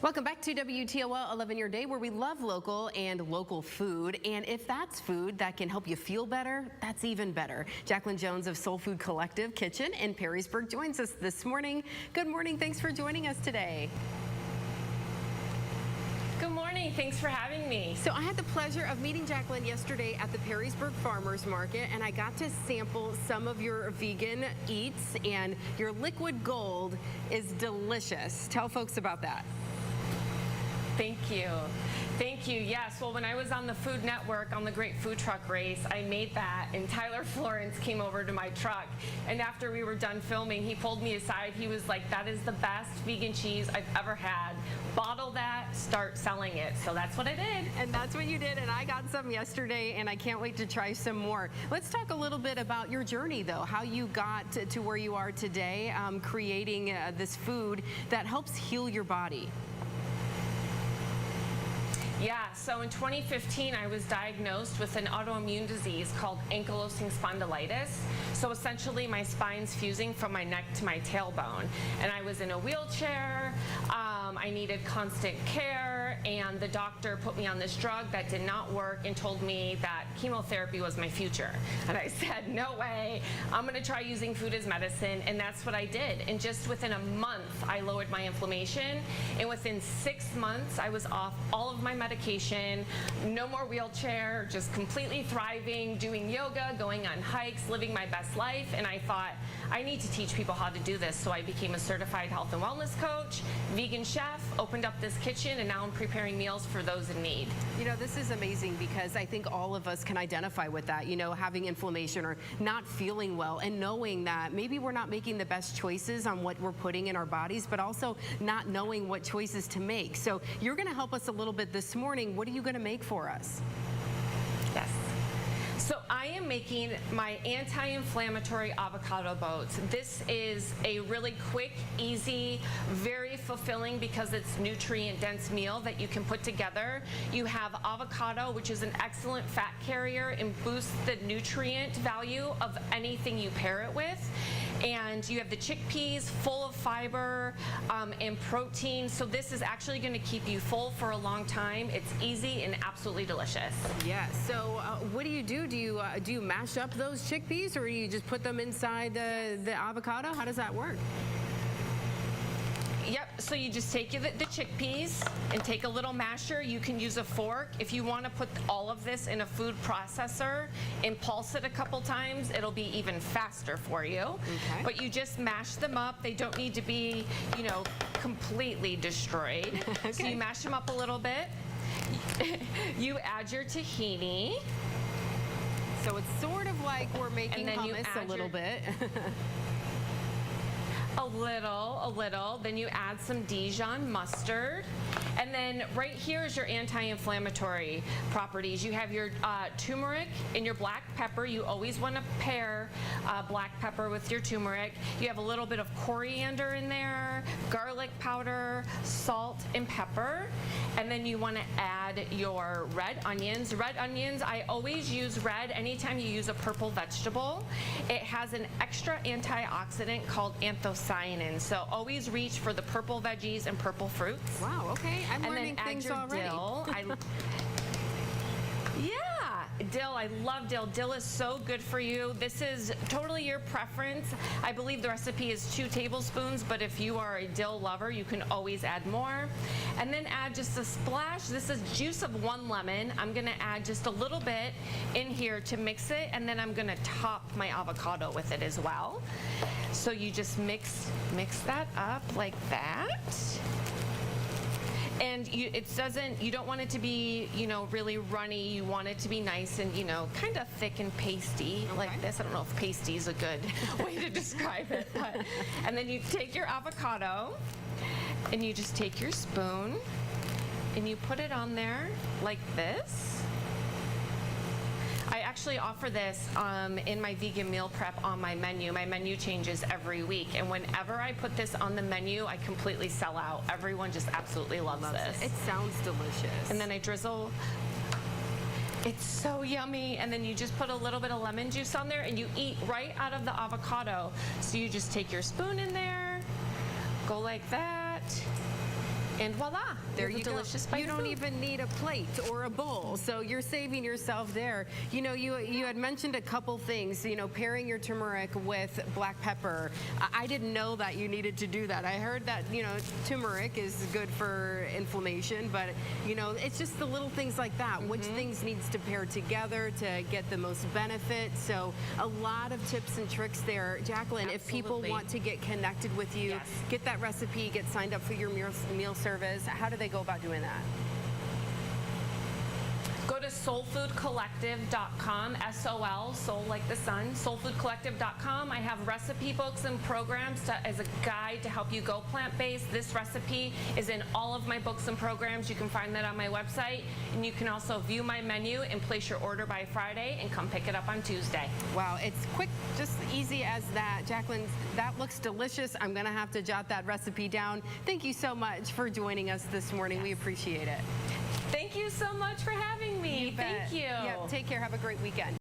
Welcome back to WTOL 11 Your Day, where we love local and local food. And if that's food that can help you feel better, that's even better. Jacquelyn Jones of SolFood Collective Kitchen in Perrysburg joins us this morning. Good morning. Thanks for joining us today. Good morning. Thanks for having me. So I had the pleasure of meeting Jacquelyn yesterday at the Perrysburg Farmers Market, and I got to sample some of your vegan eats, and your liquid gold is delicious. Tell folks about that. Thank you. Thank you. Yes, well, when I was on the Food Network on the Great Food Truck Race, I made that, and Tyler Florence came over to my truck, and after we were done filming, he pulled me aside. He was like, "That is the best vegan cheese I've ever had. Bottle that, start selling it." So that's what I did. And that's what you did, and I got some yesterday, and I can't wait to try some more. Let's talk a little bit about your journey, though, how you got to where you are today, creating this food that helps heal your body. Yeah, so in 2015, I was diagnosed with an autoimmune disease called ankylosing spondylitis. So essentially, my spine's fusing from my neck to my tailbone. And I was in a wheelchair, I needed constant care, and the doctor put me on this drug that did not work and told me that chemotherapy was my future. And I said, no way, I'm gonna try using food as medicine, and that's what I did. And just within a month, I lowered my inflammation, and within 6 months, I was off all of my medication, no more wheelchair, just completely thriving, doing yoga, going on hikes, living my best life. And I thought, I need to teach people how to do this. So I became a certified health and wellness coach, vegan chef, opened up this kitchen, and now I'm preparing meals for those in need. You know, this is amazing because I think all of us can identify with that, you know, having inflammation or not feeling well, and knowing that maybe we're not making the best choices on what we're putting in our bodies, but also not knowing what choices to make. So you're going to help us a little bit this morning. What are you going to make for us? Yes. So I am making my anti-inflammatory avocado boats. This is a really quick, easy, very fulfilling because it's nutrient-dense meal that you can put together. You have avocado, which is an excellent fat carrier and boosts the nutrient value of anything you pair it with. And you have the chickpeas, full of fiber and protein. So this is actually going to keep you full for a long time. It's easy and absolutely delicious. Yeah. So what do you do? Do you mash up those chickpeas, or do you just put them inside the avocado? How does that work? Yep, so you just take the chickpeas and take a little masher. You can use a fork. If you want to put all of this in a food processor and pulse it a couple times, it'll be even faster for you. Okay. But you just mash them up. They don't need to be, you know, completely destroyed. Okay. So you mash them up a little bit. You add your tahini. So it's sort of like we're making hummus a little bit. A little. Then you add some Dijon mustard. And then right here is your anti-inflammatory properties. You have your turmeric and your black pepper. You always want to pair black pepper with your turmeric. You have a little bit of coriander in there, garlic powder, salt, and pepper. And then you want to add your red onions. Red onions, I always use red anytime you use a purple vegetable. It has an extra antioxidant called anthocyanin. So always reach for the purple veggies and purple fruits. Wow, okay. I'm learning things already. Dill. Yeah, dill. I love dill. Dill is so good for you. This is totally your preference. I believe the recipe is 2 tablespoons, but if you are a dill lover, you can always add more. And then add just a splash. This is juice of 1 lemon. I'm going to add just a little bit in here to mix it, and then I'm going to top my avocado with it as well. So you just mix that up like that. And you don't want it to be, you know, really runny. You want it to be nice and, you know, kind of thick and pasty like this. I don't know if pasty is a good way to describe it. But, and then you take your avocado and you just take your spoon and you put it on there like this. I actually offer this in my vegan meal prep on my menu. My menu changes every week, and whenever I put this on the menu, I completely sell out. Everyone just absolutely loves this. It sounds delicious. And then I drizzle. It's so yummy. And then you just put a little bit of lemon juice on there, and you eat right out of the avocado. So you just take your spoon in there, go like that, And voila, There you you have a go. delicious bite You of don't food. even need a plate or a bowl, so you're saving yourself there. You know, you had mentioned a couple things, you know, pairing your turmeric with black pepper. I didn't know that you needed to do that. I heard that, you know, turmeric is good for inflammation, but, you know, it's just the little things like that. Which things needs to pair together to get the most benefit. So a lot of tips and tricks there. Jacquelyn, if people Absolutely. want to get connected with you, Yes. get that recipe, get signed up for your meal service, how do they go about doing that? Go to SolFoodCollective.com, S-O-L, soul like the sun, SolFoodCollective.com. I have recipe books and programs as a guide to help you go plant-based. This recipe is in all of my books and programs. You can find that on my website. And you can also view my menu and place your order by Friday and come pick it up on Tuesday. Wow, it's quick, just easy as that. Jacquelyn, that looks delicious. I'm going to have to jot that recipe down. Thank you so much for joining us this morning. We appreciate it. Thank you so much for having me. You bet. Thank you. Yep, take care. Have a great weekend.